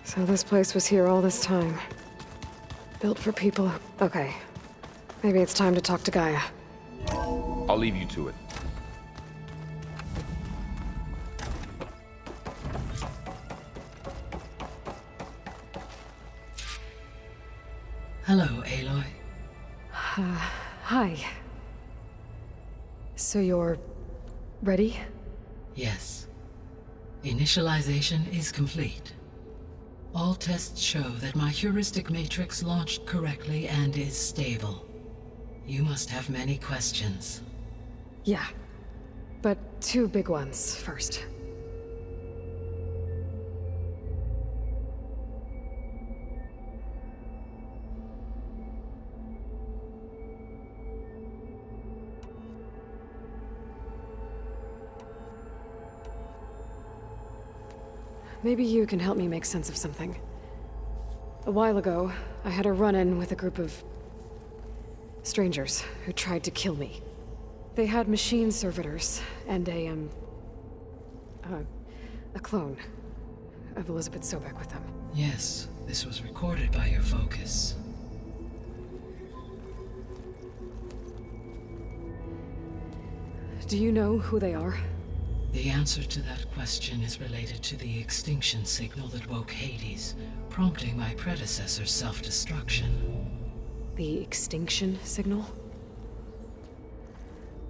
So this place was here all this time. Built for people. Okay. Maybe it's time to talk to Gaia. I'll leave you to it. Hello, Aloy. Hi. So you're... ready? Yes. Initialization is complete. All tests show that my heuristic matrix launched correctly and is stable. You must have many questions. Yeah. But two big ones first. Maybe you can help me make sense of something. A while ago, I had a run-in with a group of... strangers who tried to kill me. They had machine servitors and a clone of Elizabeth Sobek with them. Yes, this was recorded by your focus. Do you know who they are? The answer to that question is related to the extinction signal that woke Hades, prompting my predecessor's self-destruction. The extinction signal?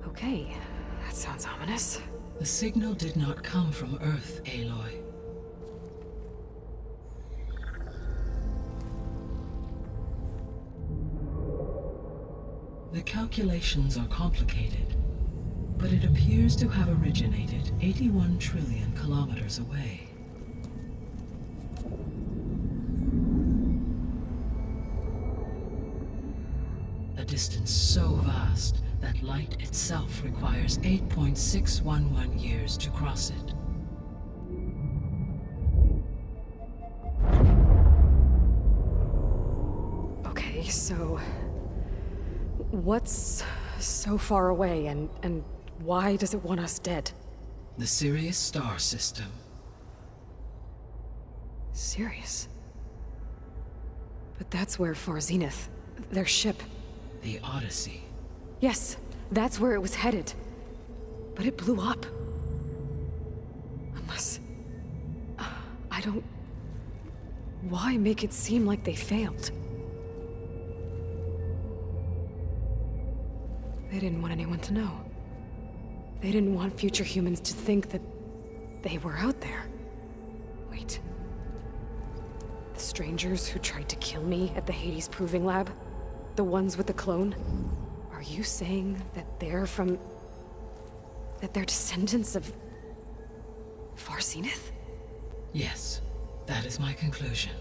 Okay, that sounds ominous. The signal did not come from Earth, Aloy. The calculations are complicated, but it appears to have originated 81 trillion kilometers away. A distance so vast that light itself requires 8.611 years to cross it. Okay, so... what's so far away, and why does it want us dead? The Sirius star system. Sirius? But that's where Far Zenith, their ship... The Odyssey. Yes, that's where it was headed. But it blew up. Unless... I don't... Why make it seem like they failed? They didn't want anyone to know. They didn't want future humans to think that they were out there. Wait. The strangers who tried to kill me at the Hades Proving Lab? The ones with the clone? Are you saying that they're from... that they're descendants of... Far Zenith? Yes, that is my conclusion.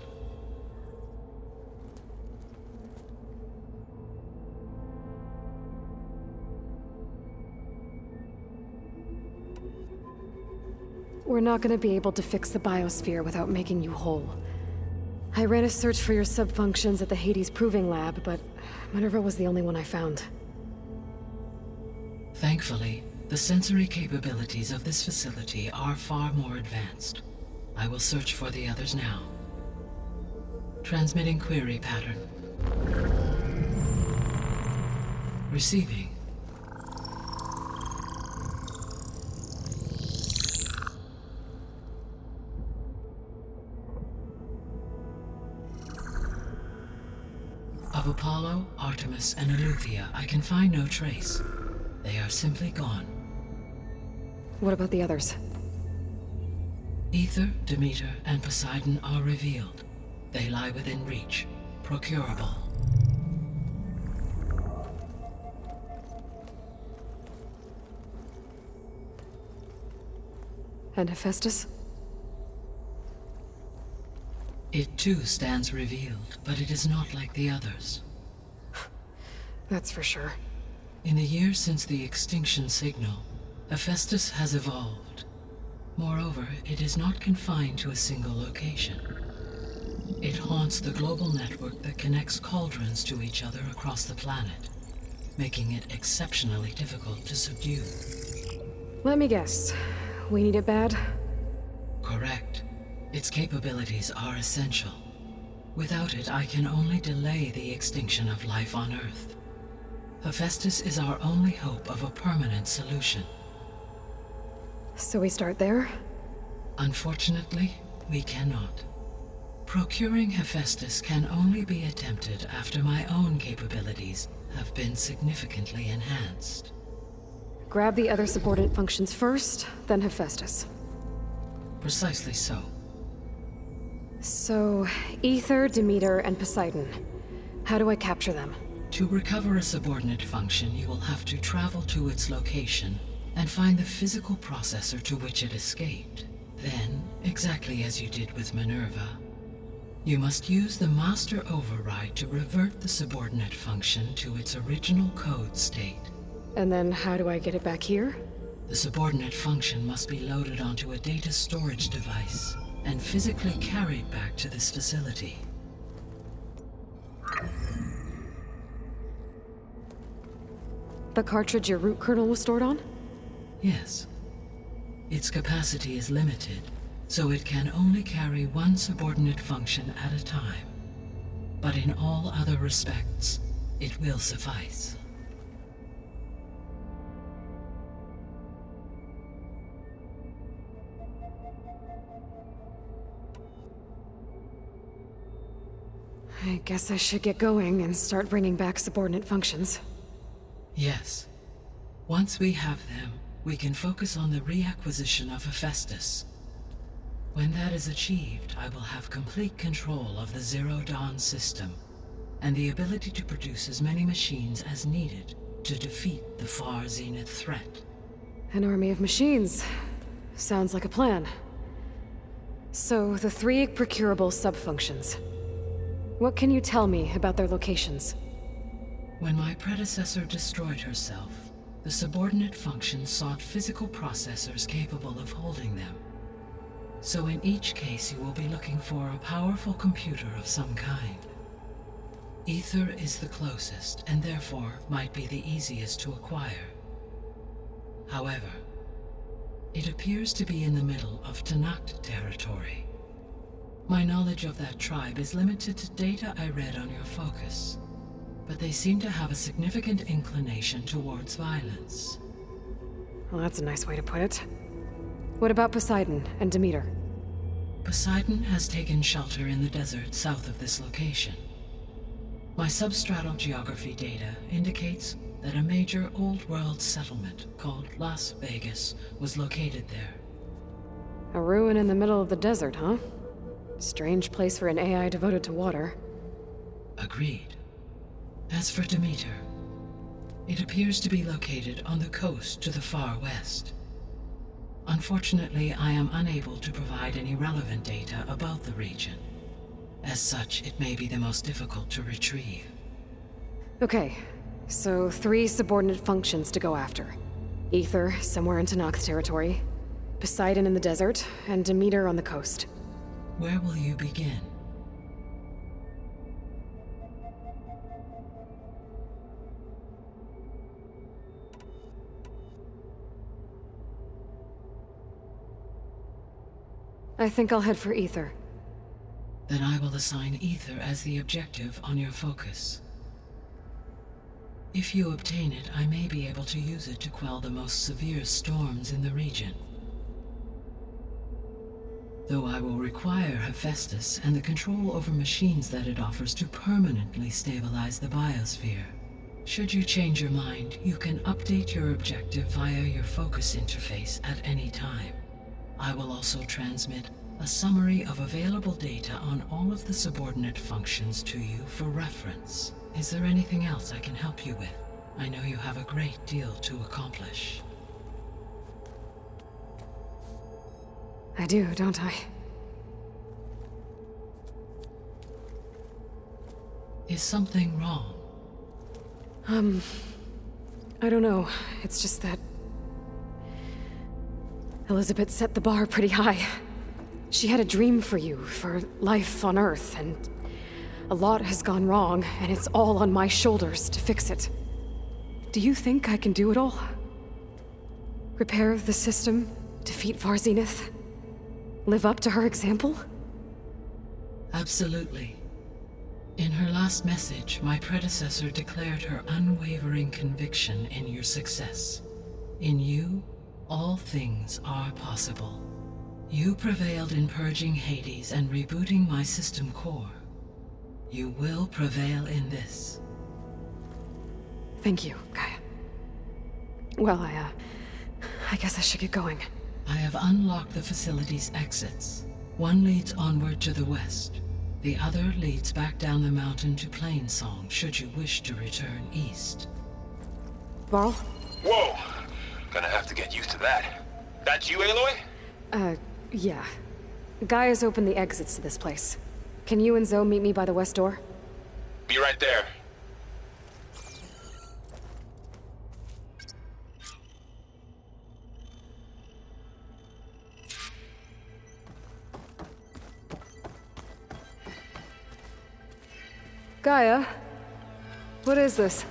We're not gonna be able to fix the biosphere without making you whole. I ran a search for your subfunctions at the Hades Proving Lab, but Minerva was the only one I found. Thankfully, the sensory capabilities of this facility are far more advanced. I will search for the others now. Transmitting query pattern. Receiving. Of Apollo, Artemis, and Eleuthia, I can find no trace. They are simply gone. What about the others? Ether, Demeter, and Poseidon are revealed. They lie within reach, procurable. And Hephaestus? It too stands revealed, but it is not like the others. That's for sure. In the years since the extinction signal, Hephaestus has evolved. Moreover, it is not confined to a single location. It haunts the global network that connects cauldrons to each other across the planet, making it exceptionally difficult to subdue. Let me guess. We need it bad? Correct. Its capabilities are essential. Without it, I can only delay the extinction of life on Earth. Hephaestus is our only hope of a permanent solution. So we start there? Unfortunately, we cannot. Procuring Hephaestus can only be attempted after my own capabilities have been significantly enhanced. Grab the other subordinate functions first, then Hephaestus. Precisely so. So, Ether, Demeter, and Poseidon. How do I capture them? To recover a subordinate function, you will have to travel to its location and find the physical processor to which it escaped. Then, exactly as you did with Minerva, you must use the master override to revert the subordinate function to its original code state. And then how do I get it back here? The subordinate function must be loaded onto a data storage device and physically carried back to this facility. The cartridge your root kernel was stored on? Yes. Its capacity is limited, so it can only carry one subordinate function at a time. But in all other respects, it will suffice. I guess I should get going and start bringing back subordinate functions. Yes. Once we have them, we can focus on the reacquisition of Hephaestus. When that is achieved, I will have complete control of the Zero Dawn system, and the ability to produce as many machines as needed to defeat the Far Zenith threat. An army of machines. Sounds like a plan. So, the 3 procurable sub-functions. What can you tell me about their locations? When my predecessor destroyed herself, the subordinate functions sought physical processors capable of holding them. So in each case you will be looking for a powerful computer of some kind. Ether is the closest, and therefore might be the easiest to acquire. However, it appears to be in the middle of Tanakh territory. My knowledge of that tribe is limited to data I read on your focus, but they seem to have a significant inclination towards violence. Well, that's a nice way to put it. What about Poseidon and Demeter? Poseidon has taken shelter in the desert south of this location. My substratal geography data indicates that a major old-world settlement called Las Vegas was located there. A ruin in the middle of the desert, huh? Strange place for an AI devoted to water. Agreed. As for Demeter, it appears to be located on the coast to the far west. Unfortunately, I am unable to provide any relevant data about the region. As such, it may be the most difficult to retrieve. Okay, so 3 subordinate functions to go after. Ether, somewhere in Tanakh territory, Poseidon in the desert, and Demeter on the coast. Where will you begin? I think I'll head for Ether. Then I will assign Ether as the objective on your focus. If you obtain it, I may be able to use it to quell the most severe storms in the region. Though I will require Hephaestus and the control over machines that it offers to permanently stabilize the biosphere. Should you change your mind, you can update your objective via your focus interface at any time. I will also transmit a summary of available data on all of the subordinate functions to you for reference. Is there anything else I can help you with? I know you have a great deal to accomplish. I do, don't I? Is something wrong? I don't know. It's just that Elizabeth set the bar pretty high. She had a dream for you, for life on Earth, and a lot has gone wrong, and it's all on my shoulders to fix it. Do you think I can do it all? Repair the system, defeat Far Zenith? Live up to her example? Absolutely. In her last message, my predecessor declared her unwavering conviction in your success. In you, all things are possible. You prevailed in purging Hades and rebooting my system core. You will prevail in this. Thank you, Gaia. Well, I guess I should get going. I have unlocked the facility's exits. One leads onward to the west. The other leads back down the mountain to Plainsong, should you wish to return east. Varl? Whoa! Gonna have to get used to that. That's you, Aloy? Yeah. Gaia's opened the exits to this place. Can you and Zoe meet me by the west door? Be right there. Gaia? What is this?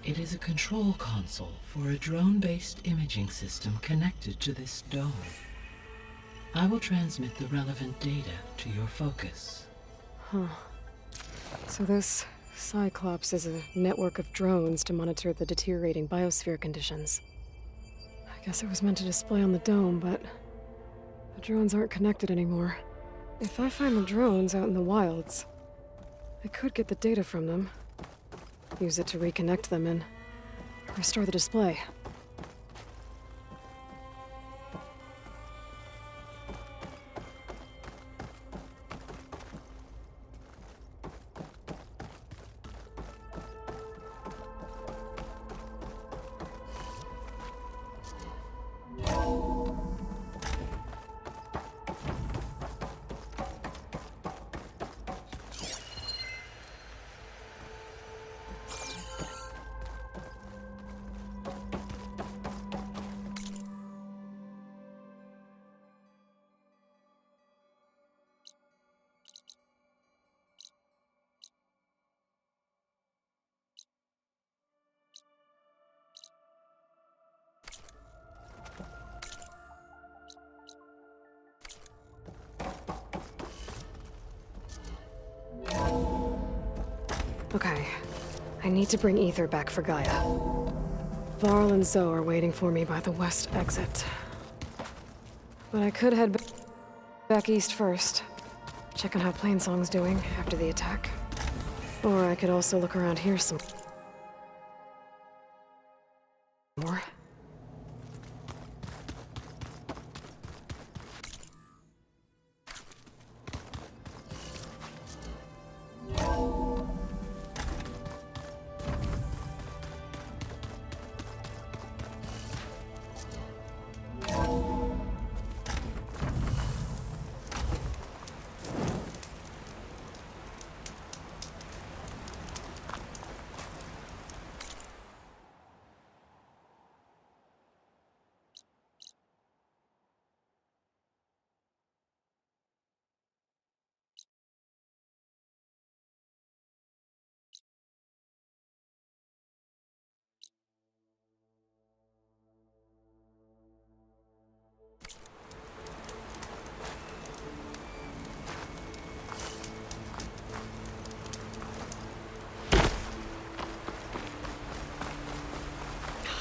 It is a control console for a drone-based imaging system connected to this dome. I will transmit the relevant data to your focus. So this Cyclops is a network of drones to monitor the deteriorating biosphere conditions. I guess it was meant to display on the dome, but the drones aren't connected anymore. If I find the drones out in the wilds, I could get the data from them, use it to reconnect them and restore the display. Okay. I need to bring Ether back for Gaia. Varl and Zoe are waiting for me by the west exit. But I could head back east first. Check on how Plainsong's doing after the attack. Or I could also look around here some more.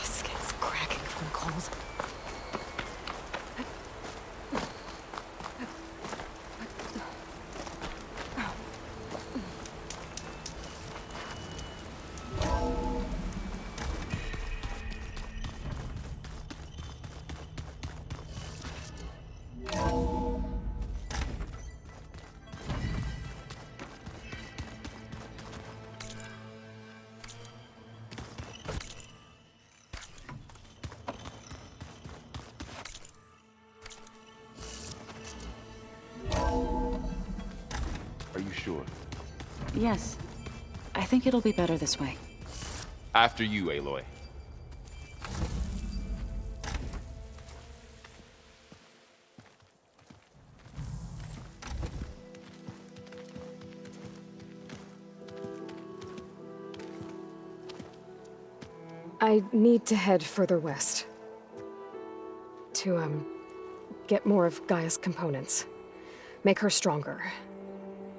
Skin's cracking from cold. Are you sure? Yes. I think it'll be better this way. After you, Aloy. I need to head further west. To, get more of Gaia's components. Make her stronger.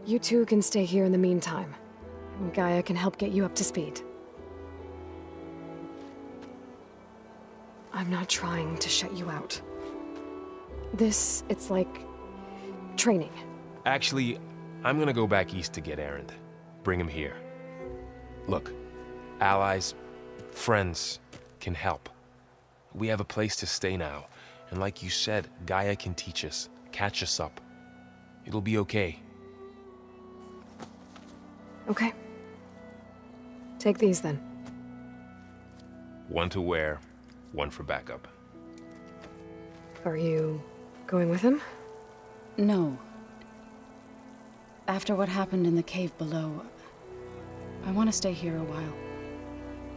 You two can stay here in the meantime. And Gaia can help get you up to speed. I'm not trying to shut you out. It's like training. Actually, I'm gonna go back east to get Erend. Bring him here. Look, allies, friends can help. We have a place to stay now, and like you said, Gaia can teach us, catch us up. It'll be okay. Okay. Take these then. One to wear, one for backup. Are you going with him? No. After what happened in the cave below, I want to stay here a while.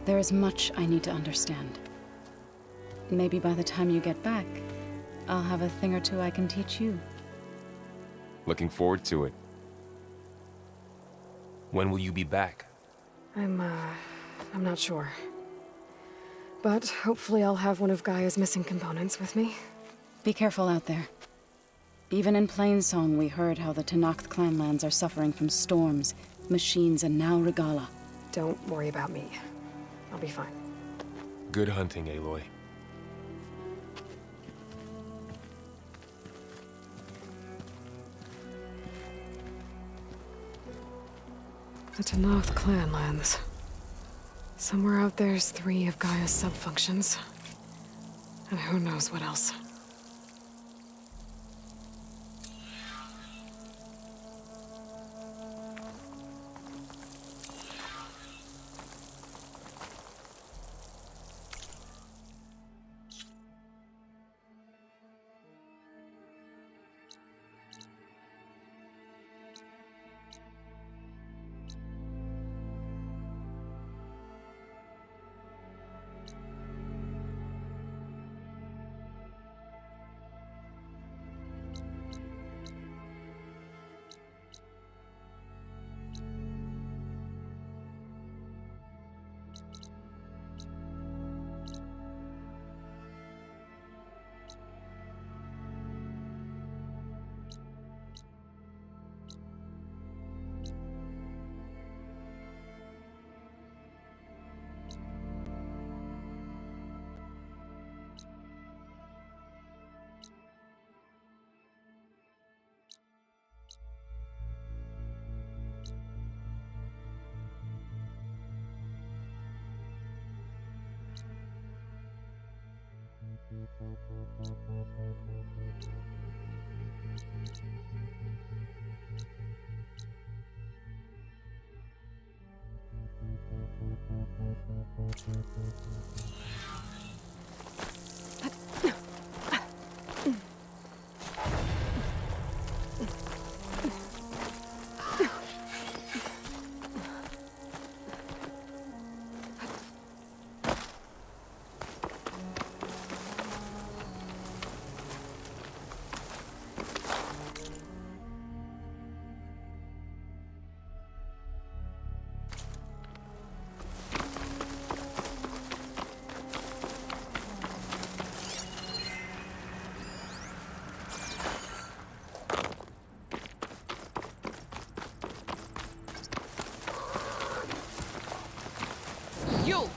There is much I need to understand. Maybe by the time you get back, I'll have a thing or two I can teach you. Looking forward to it. When will you be back? I'm not sure. But hopefully I'll have one of Gaia's missing components with me. Be careful out there. Even in Plainsong, we heard how the Tenakth clanlands are suffering from storms, machines, and now Regala. Don't worry about me. I'll be fine. Good hunting, Aloy. The Tenakth clanlands. Somewhere out there's 3 of Gaia's sub-functions. And who knows what else. You!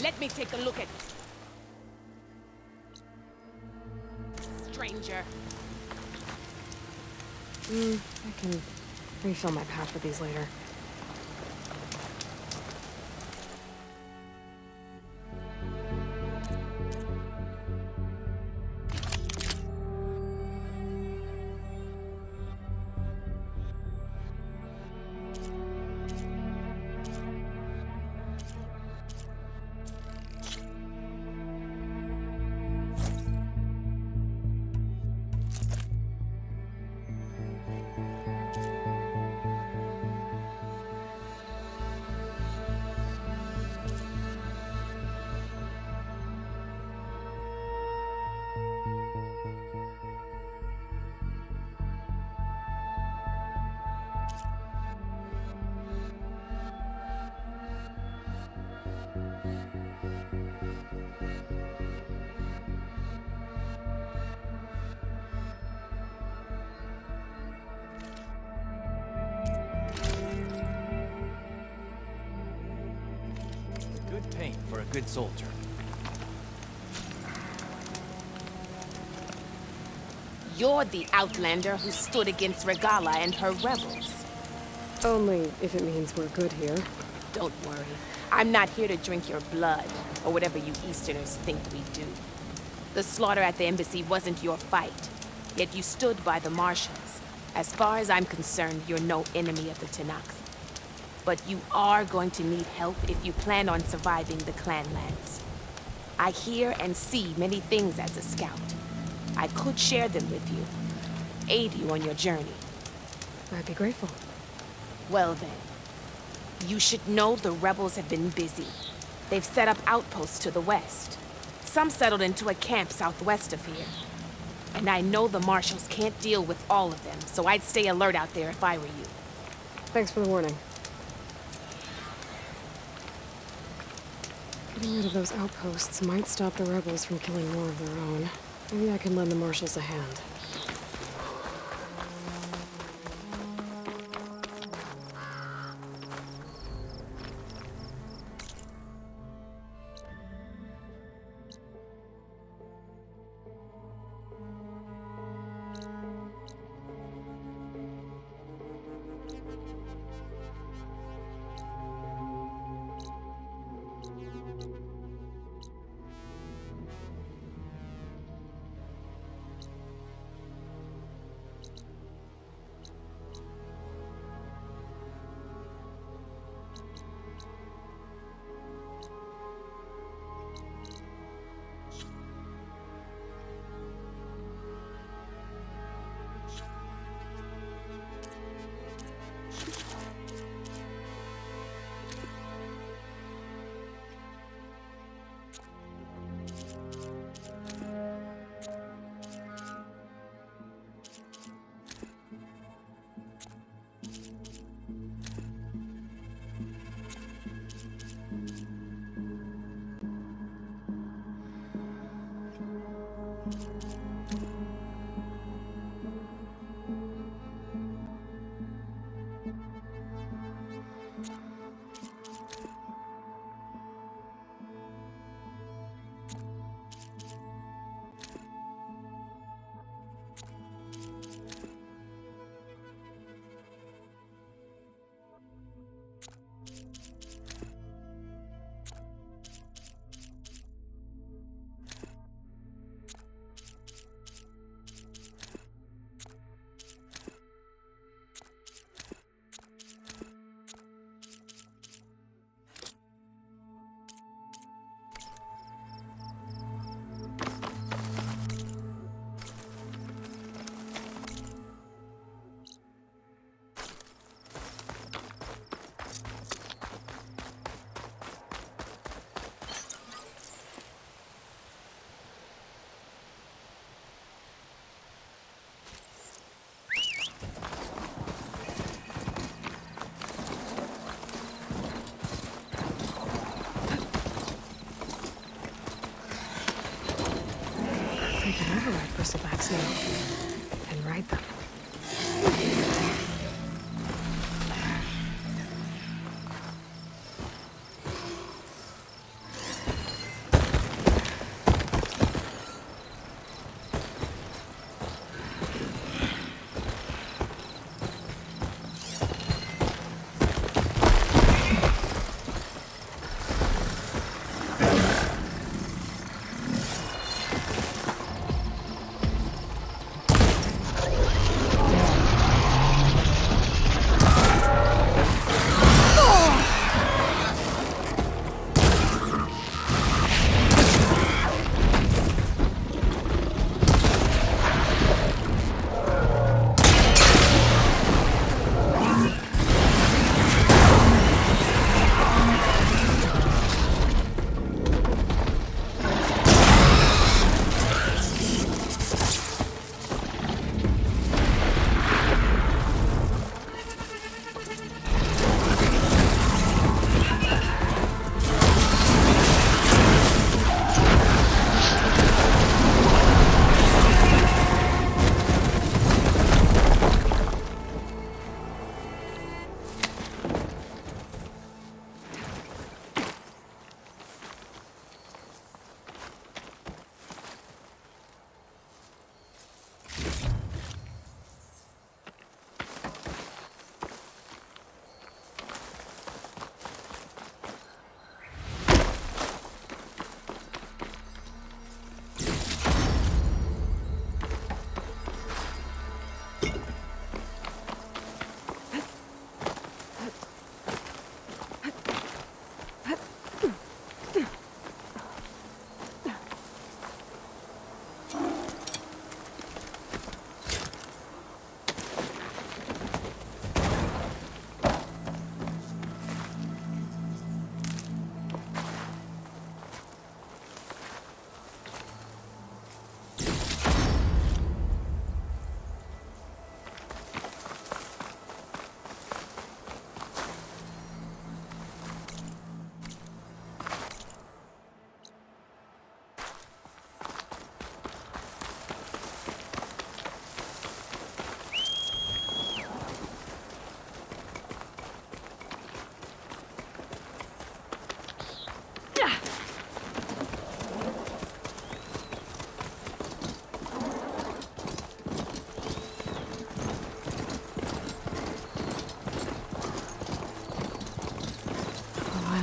Let me take a look at it. Stranger. I can refill my pack with these later. for a good soldier. You're the outlander who stood against Regala and her rebels. Only if it means we're good here. Don't worry. I'm not here to drink your blood, or whatever you Easterners think we do. The slaughter at the embassy wasn't your fight, yet you stood by the Marshals. As far as I'm concerned, you're no enemy of the Tenakth. But you are going to need help if you plan on surviving the Clanlands. I hear and see many things as a scout. I could share them with you, aid you on your journey. I'd be grateful. Well then, you should know the rebels have been busy. They've set up outposts to the west. Some settled into a camp southwest of here. And I know the Marshals can't deal with all of them, so I'd stay alert out there if I were you. Thanks for the warning. Getting rid of those outposts might stop the rebels from killing more of their own. Maybe I can lend the Marshals a hand. I can override bristlebacks now. And ride them.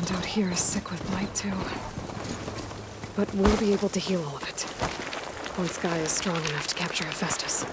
around out here is sick with blight too. But we'll be able to heal all of it. Once Guy is strong enough to capture Hephaestus.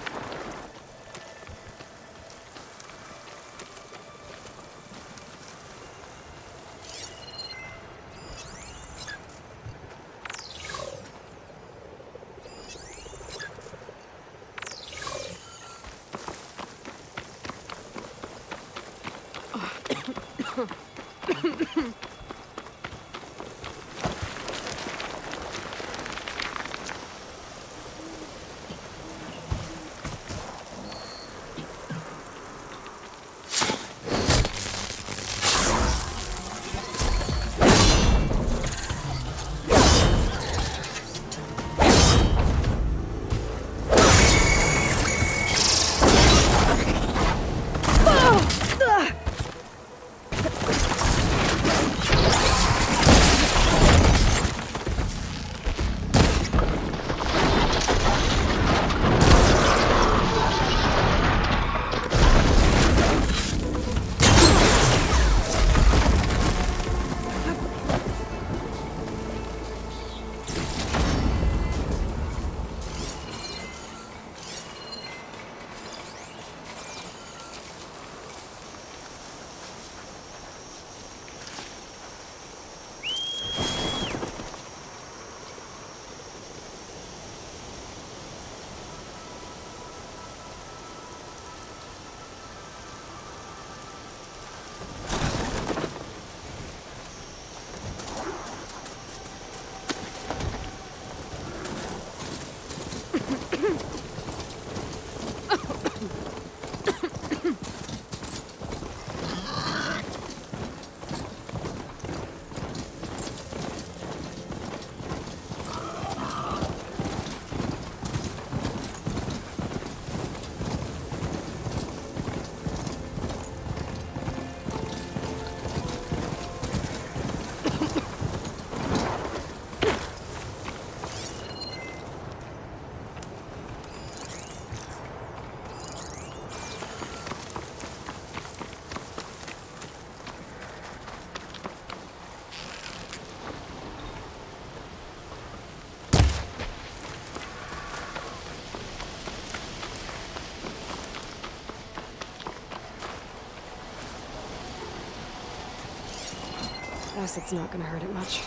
Acid's not gonna hurt it much.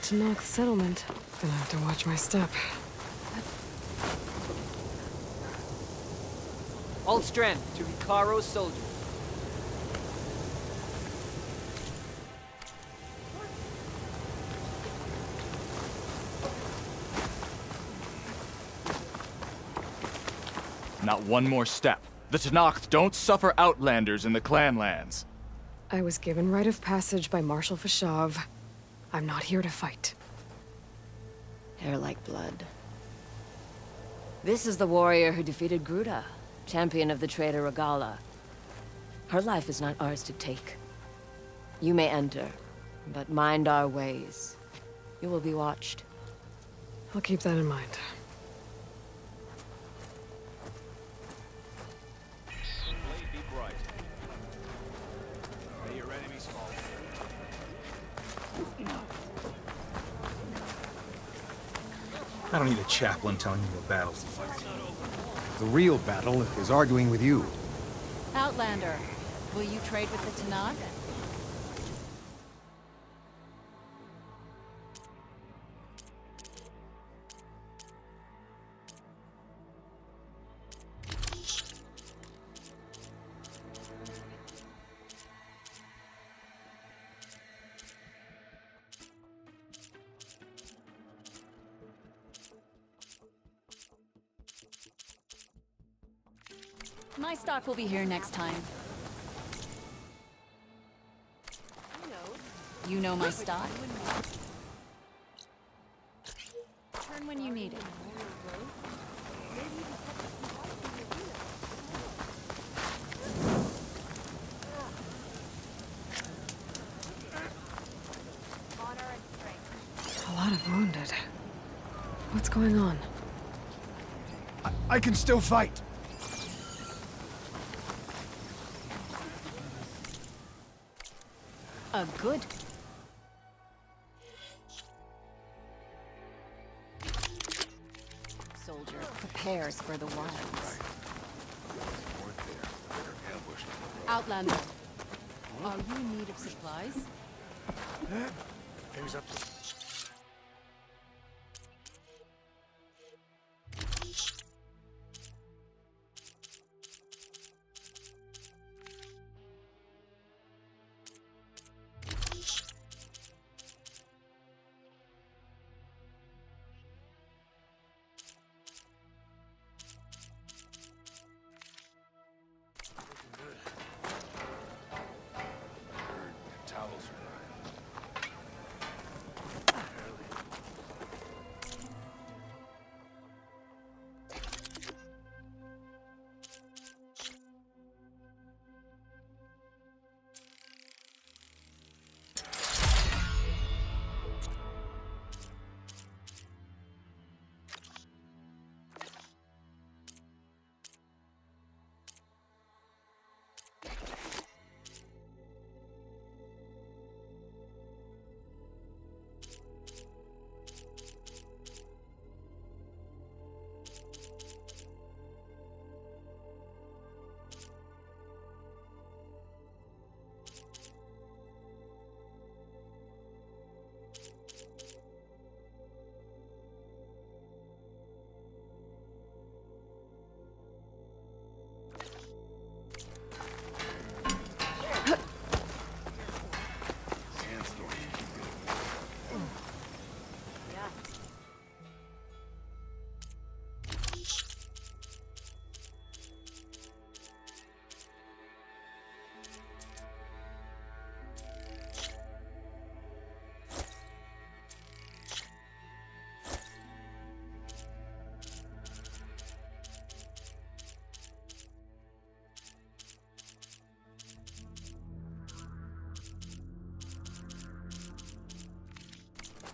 To knock settlement. Gonna have to watch my step. All strength to Ricaro's soldiers. Not one more step. The Tenakth don't suffer outlanders in the Clanlands. I was given rite of passage by Marshal Fashav. I'm not here to fight. Hair like blood. This is the warrior who defeated Gruda, champion of the traitor Regala. Her life is not ours to take. You may enter, but mind our ways. You will be watched. I'll keep that in mind. Blade be bright. May your enemies fall. I don't need a chaplain telling me what battles to fight. The real battle is arguing with you. Outlander, will you trade with the Tenakth? My stock will be here next time. You know my style. Turn when you need it. A lot of wounded. What's going on? I can still fight. A good. Soldier prepares for the wilds. Outlander, are you in need of supplies? Who's up to...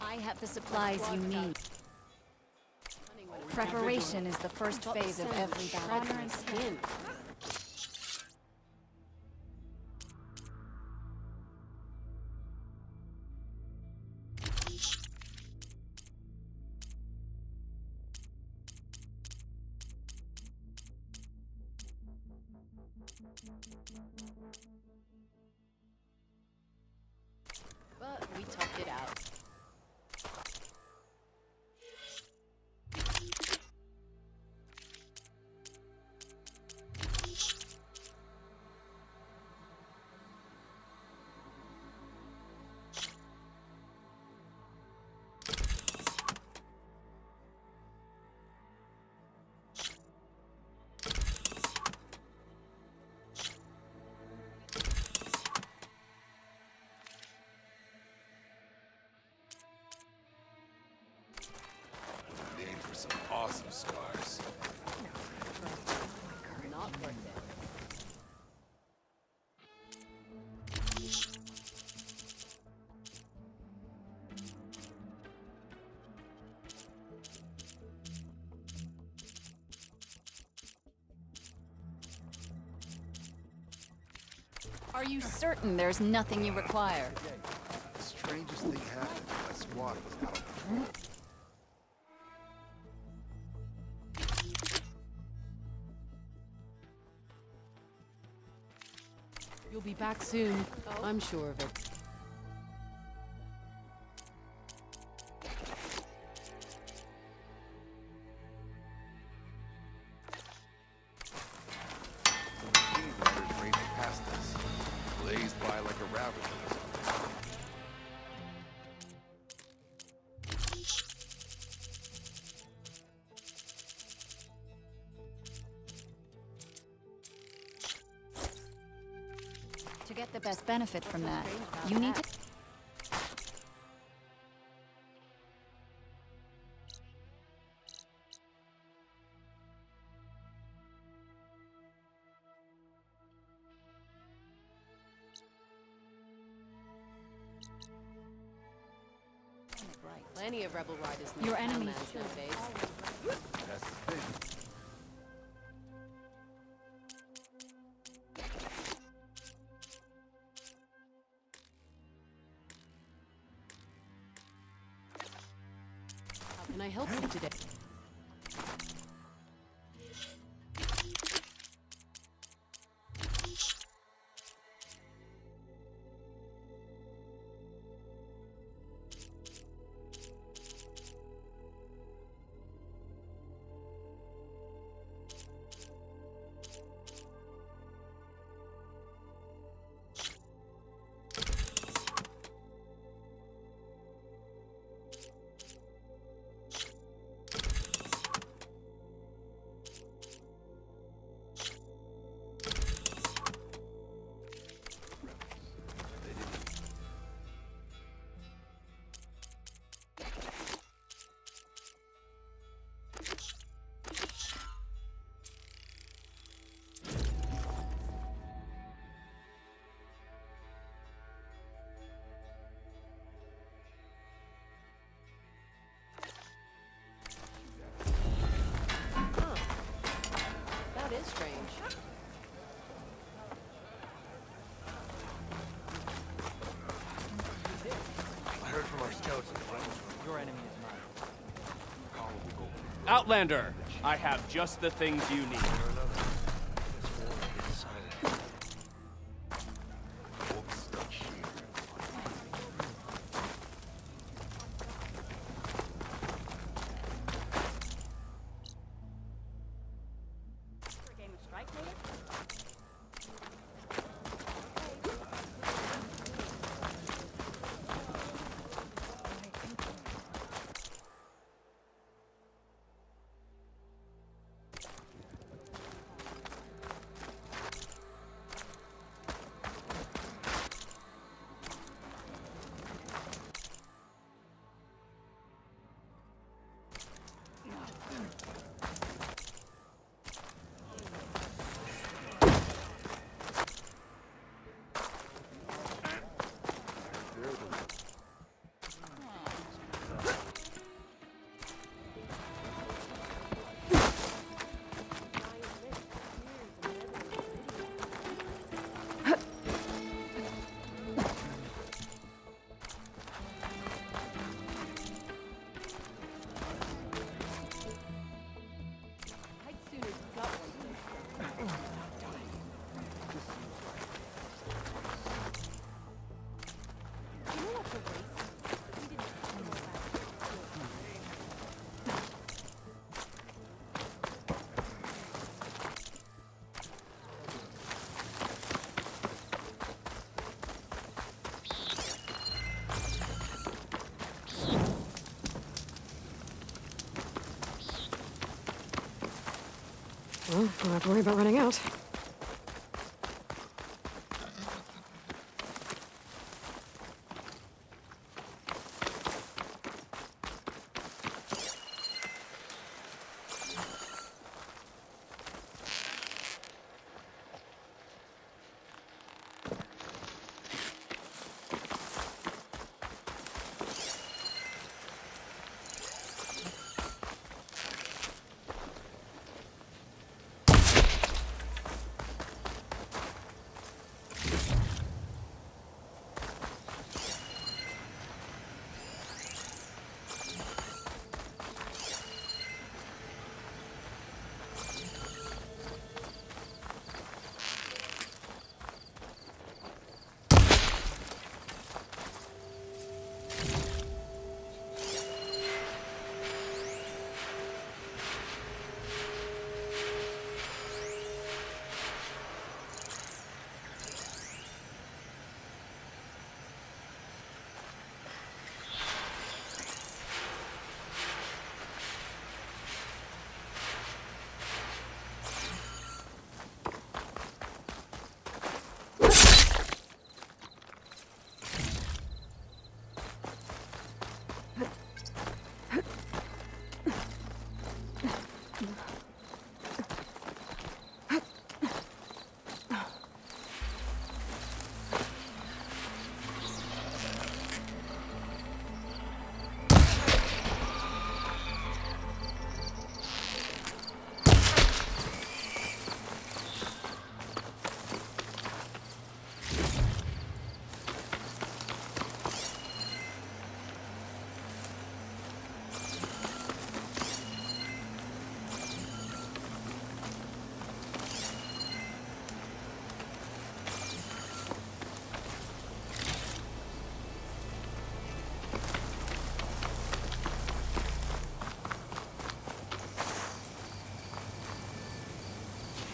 I have the supplies you need. Preparation is the first phase of every battle. But we toughed it out. Some awesome scars. Not worth it. Are you certain there's nothing you require? The strangest thing happened when my squad was out on patrol. You'll be back soon. I'm sure of it. Heathen raging past us, blazed by like a rabbit that was out there. To get the best benefit from that, you need to... flight. Plenty of rebel riders in Your the enemies townlands should nowadays. That's the thing. How can I help you today? That is strange. I heard from our scouts that one was Your enemy is mine. call will go Outlander, I have just the things you need. or another. This war will get decided. We'll be stuck here. I'd sooner gut one than you know what's a waste? We didn't know Well, don't have to worry about running out.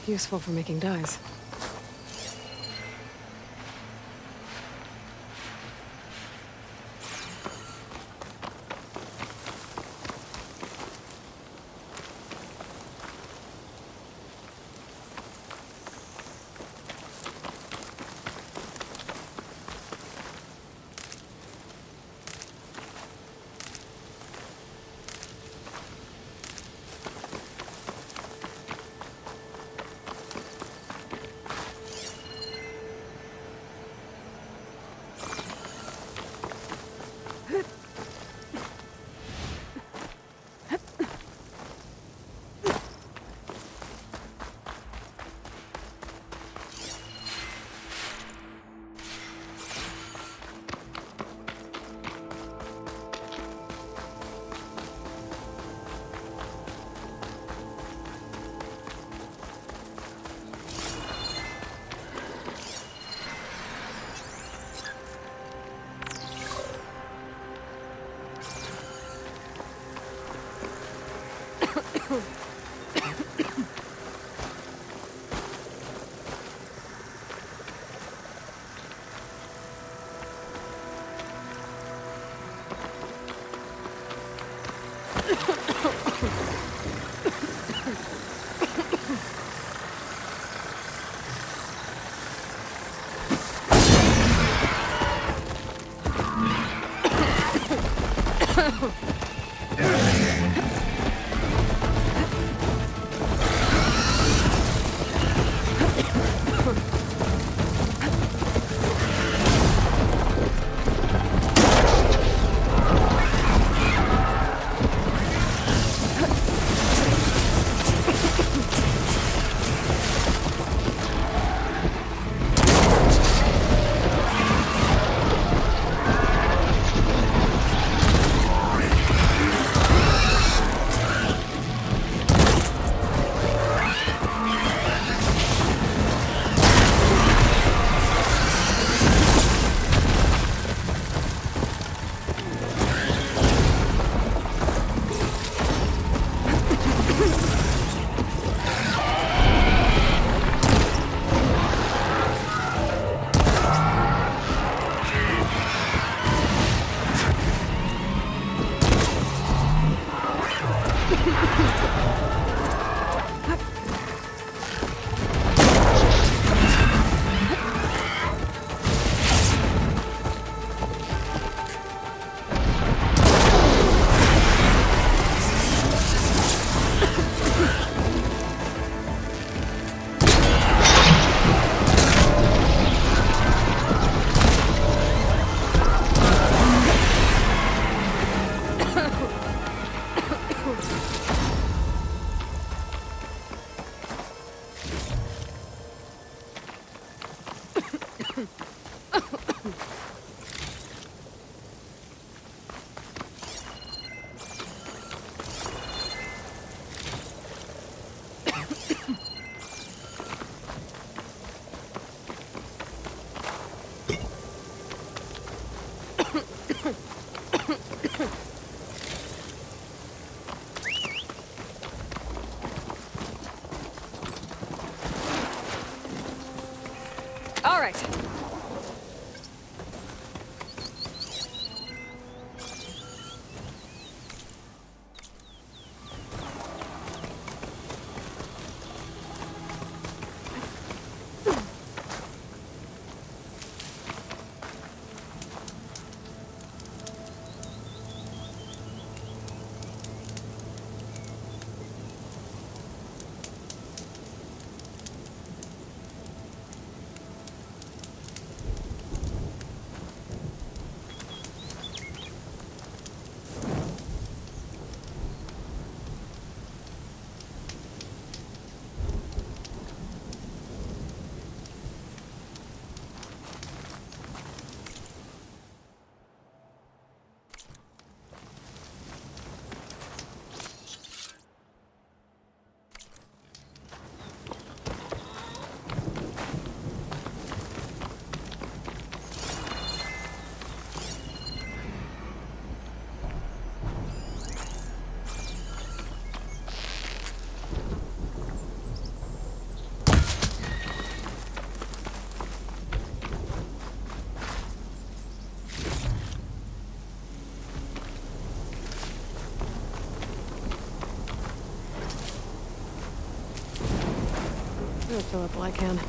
Useful for making dyes. All right. fill up while I can.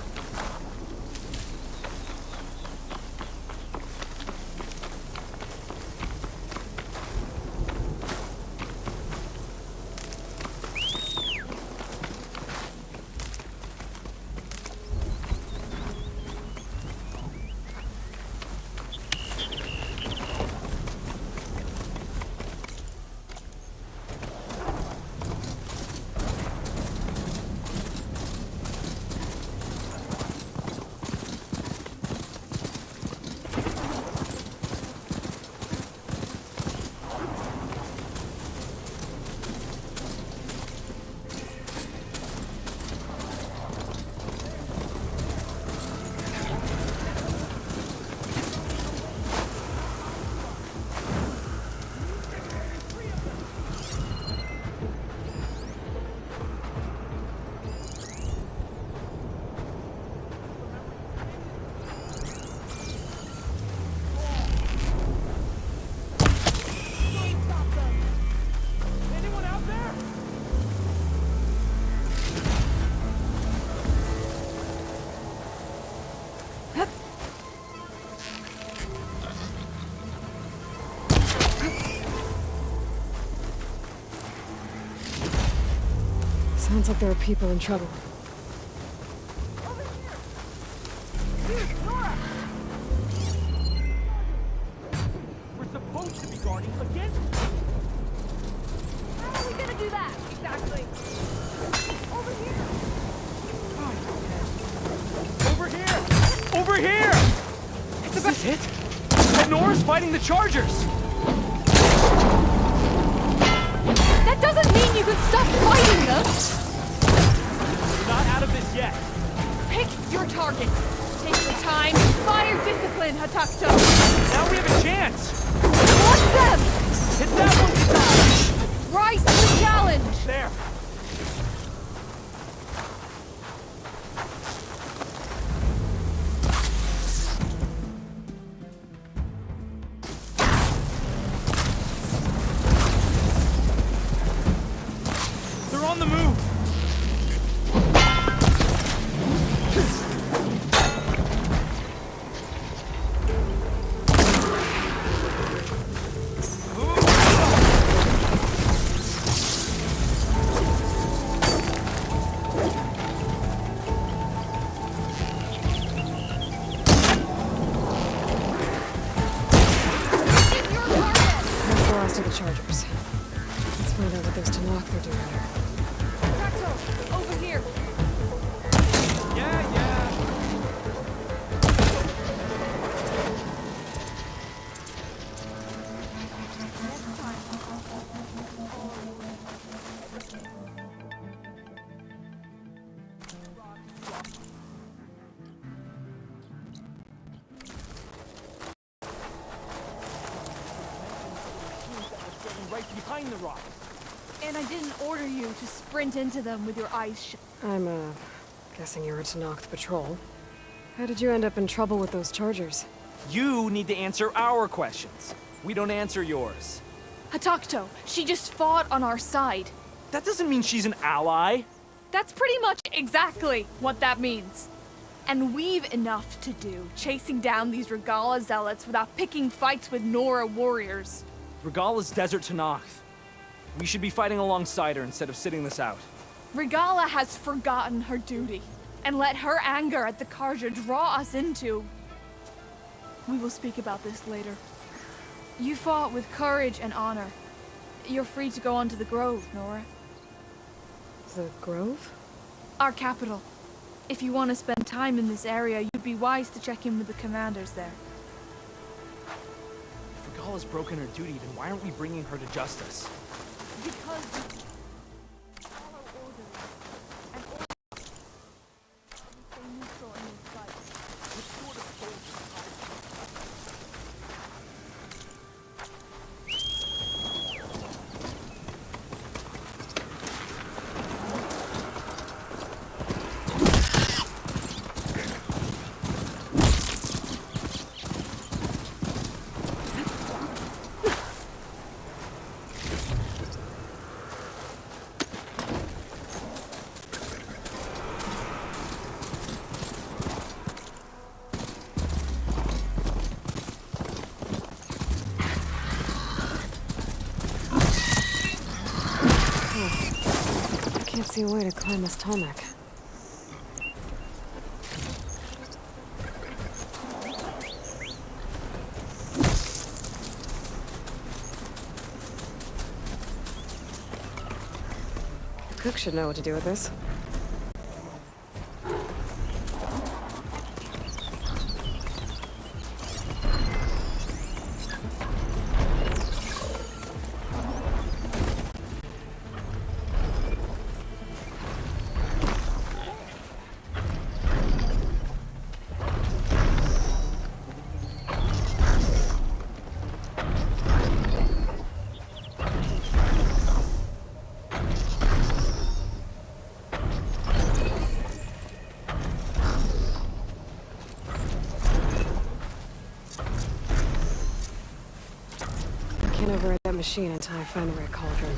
Sounds like there are people in trouble. We're supposed to be guarding against... How are we gonna do that? Exactly. Over here. Over here! Over here! Is this it? And Nora's fighting the Chargers! That doesn't mean you can stop fighting them! We're not out of this yet. Pick your target. Take your time. Fire discipline, Hatakto. Now we have a chance! Watch them! Hit that one! Rise to the challenge! There! They're on the move! That's the last of the Chargers. Let's find out what those Tanakh are doing here. Hatakto, over here. Yeah, yeah. Right behind the rock. And I didn't order you to sprint into them with your eyes shut. I'm, guessing you're a Tanakh patrol. How did you end up in trouble with those Chargers? You need to answer our questions. We don't answer yours. Hatakto, she just fought on our side. That doesn't mean she's an ally. That's pretty much exactly what that means. And we've enough to do chasing down these Regala zealots without picking fights with Nora warriors. Regala's Desert Tanakh. We should be fighting alongside her instead of sitting this out. Regala has forgotten her duty and let her anger at the Karja draw us into... We will speak about this later. You fought with courage and honor. You're free to go on to the Grove, Nora. The Grove? Our capital. If you want to spend time in this area, you'd be wise to check in with the commanders there. If Regala's broken her duty, then why aren't we bringing her to justice? Because we follow orders, and orders stay neutral in this fight. Which sort of see a way to climb this tarmac. The cook should know what to do with this. Can't override that machine until I find the right cauldron.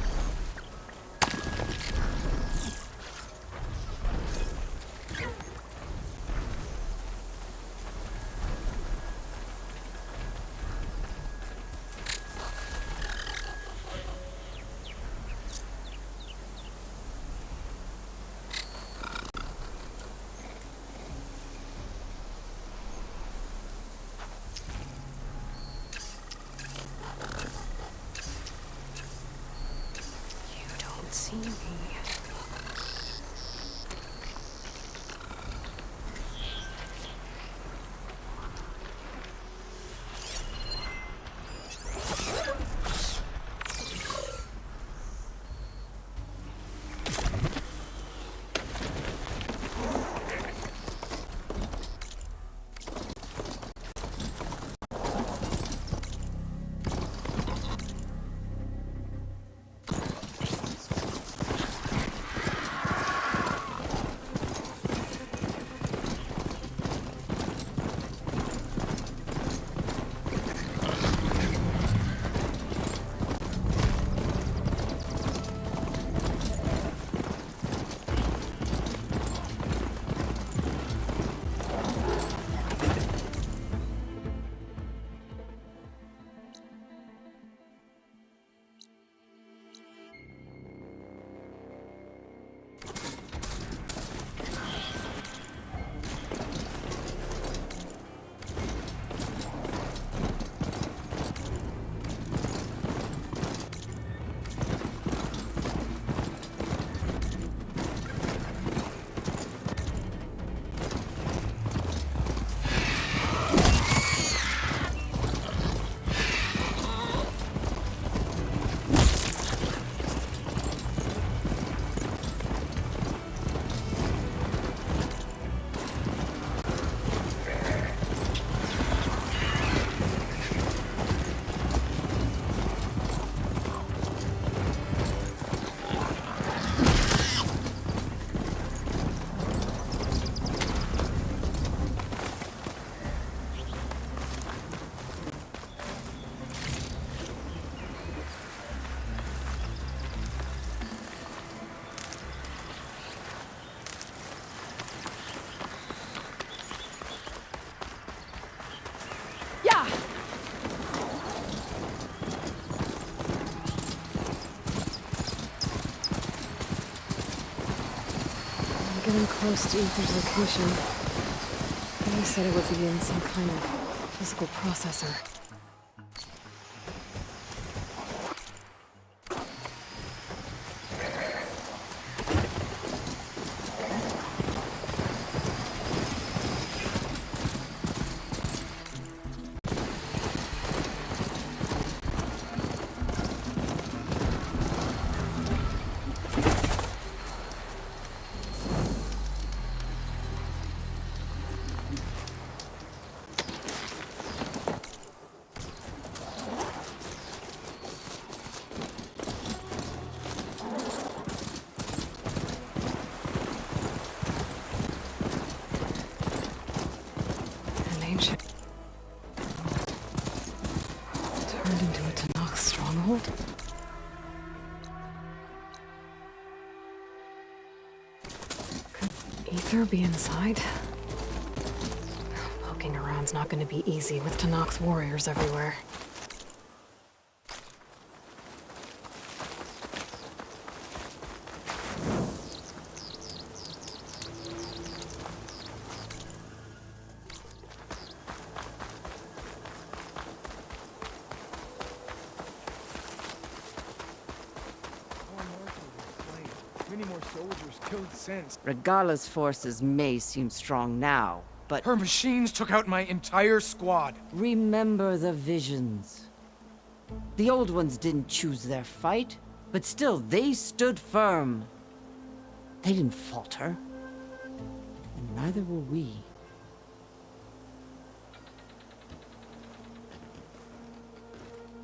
See me. Getting close to Ether's location. He said it would be in some kind of physical processor. Turned into a Tanakh stronghold? Could Ether be inside? Poking around's not gonna be easy with Tanakh's warriors everywhere. many more soldiers killed since. Regala's forces may seem strong now, but... Her machines took out my entire squad. Remember the visions. The old ones didn't choose their fight, but still, they stood firm. They didn't falter. And neither will we.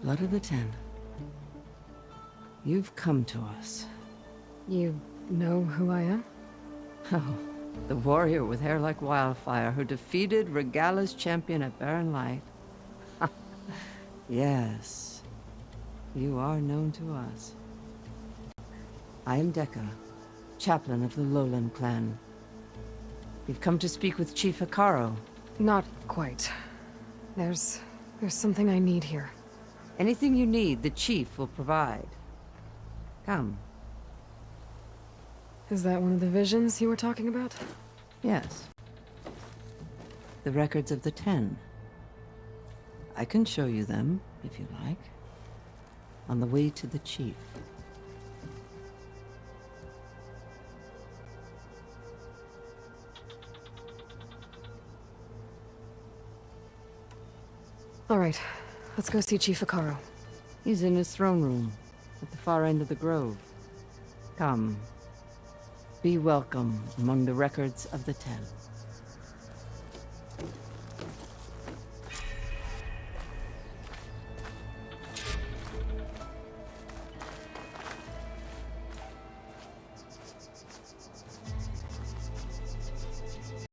Blood of the Ten. You've come to us. You know who I am? Oh, the warrior with hair like wildfire who defeated Regala's champion at Barren Light. Yes, you are known to us. I am Dekka, chaplain of the Lowland clan. We've come to speak with Chief Hikaru. Not quite. There's something I need here. Anything you need, the chief will provide. Come. Is that one of the visions you were talking about? Yes. The records of the Ten. I can show you them, if you like. On the way to the chief. All right, let's go see Chief Hikaru. He's in his throne room, at the far end of the grove. Come. Be welcome among the records of the Ten.